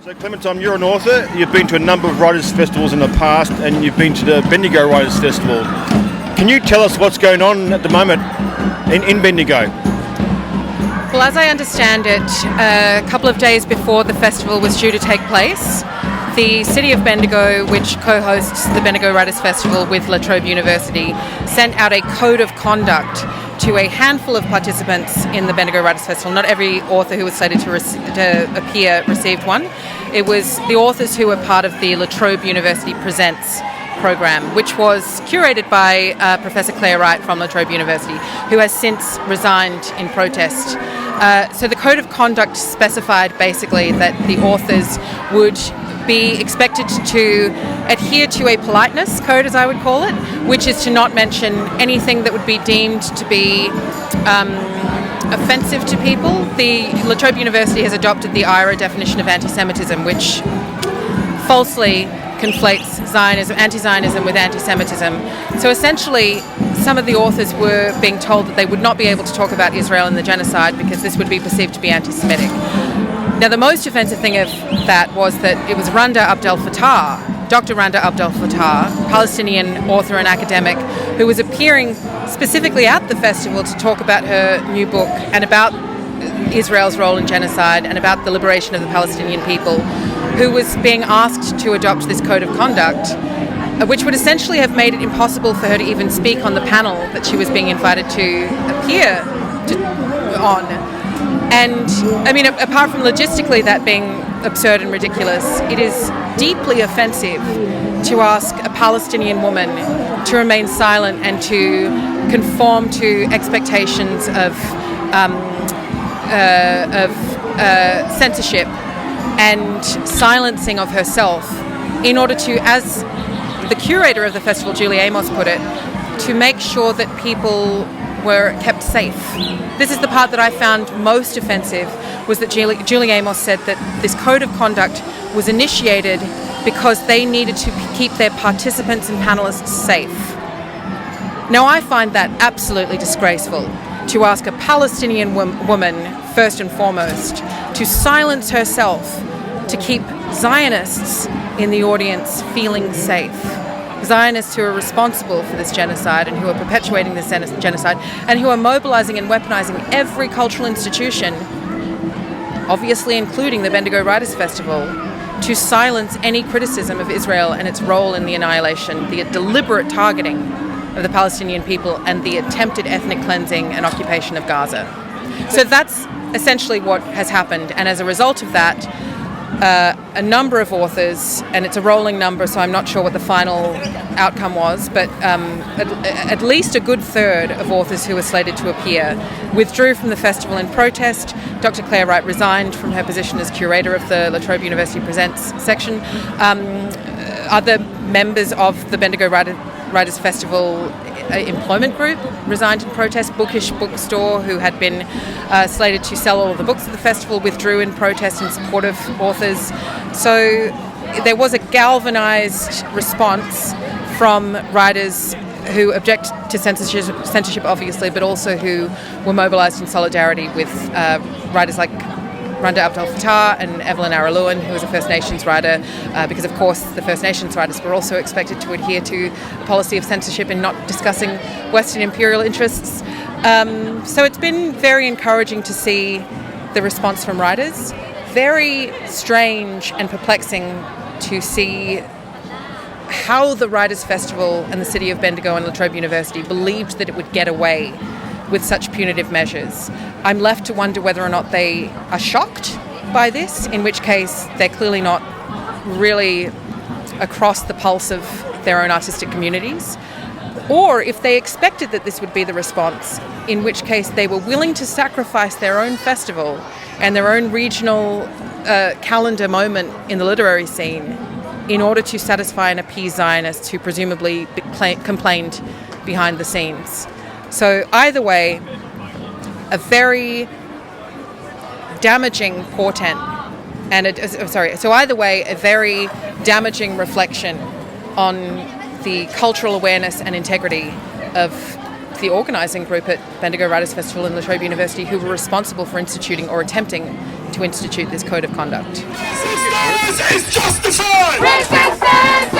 So Clementine, you're an author. You've been to a number of writers' festivals in the past, and you've been to the Bendigo Writers Festival. Can you tell us what's going on at the moment in Bendigo? Well, as I understand it, a couple of days before the festival was due to take place, the City of Bendigo, which co-hosts the Bendigo Writers Festival with La Trobe University, sent out a code of conduct to a handful of participants in the Bendigo Writers Festival. Not every author who was slated to appear received one. It was the authors who were part of the La Trobe University Presents program, which was curated by Professor Claire Wright from La Trobe University, who has since resigned in protest. So the code of conduct specified basically that the authors would be expected to adhere to a politeness code, as I would call it, which is to not mention anything that would be deemed to be offensive to people. The La Trobe University has adopted the IRA definition of anti-Semitism, which falsely conflates Zionism, anti-Zionism with anti-Semitism. So essentially, some of the authors were being told that they would not be able to talk about Israel and the genocide because this would be perceived to be anti-Semitic. Now, the most offensive thing of that was that it was Randa Abdel Fattah, Dr. Randa Abdel Fattah, Palestinian author and academic, who was appearing specifically at the festival to talk about her new book and about Israel's role in genocide and about the liberation of the Palestinian people, who was being asked to adopt this code of conduct, which would essentially have made it impossible for her to even speak on the panel that she was being invited to appear on. And, I mean, apart from logistically that being absurd and ridiculous, it is deeply offensive to ask a Palestinian woman to remain silent and to conform to expectations of censorship and silencing of herself in order to, as the curator of the festival, Julie Amos, put it, to make sure that people were kept safe. This is the part that I found most offensive, was that Julie Amos said that this code of conduct was initiated because they needed to keep their participants and panelists safe. Now, I find that absolutely disgraceful, to ask a Palestinian woman, first and foremost, to silence herself to keep Zionists in the audience feeling safe. Zionists who are responsible for this genocide and who are perpetuating this genocide and who are mobilizing and weaponizing every cultural institution, obviously including the Bendigo Writers Festival, to silence any criticism of Israel and its role in the annihilation, the deliberate targeting of the Palestinian people and the attempted ethnic cleansing and occupation of Gaza. So that's essentially what has happened, and as a result of that, a number of authors, and it's a rolling number, so I'm not sure what the final outcome was, but at least a good third of authors who were slated to appear withdrew from the festival in protest. Dr. Claire Wright resigned from her position as curator of the La Trobe University Presents section. Other members of the Bendigo Writers Festival employment group resigned in protest. Bookish Bookstore, who had been slated to sell all of the books at the festival, withdrew in protest in support of authors. So there was a galvanized response from writers who object to censorship obviously, but also who were mobilized in solidarity with writers like Randa Abdel Fattah and Evelyn Araluen, who was a First Nations writer, because of course the First Nations writers were also expected to adhere to a policy of censorship in not discussing Western imperial interests. So it's been very encouraging to see the response from writers. Very strange and perplexing to see how the Writers' Festival and the City of Bendigo and La Trobe University believed that it would get away with such punitive measures. I'm left to wonder whether or not they are shocked by this, in which case they're clearly not really across the pulse of their own artistic communities, or if they expected that this would be the response, in which case they were willing to sacrifice their own festival and their own regional calendar moment in the literary scene in order to satisfy and appease Zionists who presumably complained behind the scenes. So either way, a very damaging portent, and either way, a very damaging reflection on the cultural awareness and integrity of the organising group at Bendigo Writers Festival and La Trobe University, who were responsible for instituting or attempting to institute this code of conduct. Resistance is justified! Resistance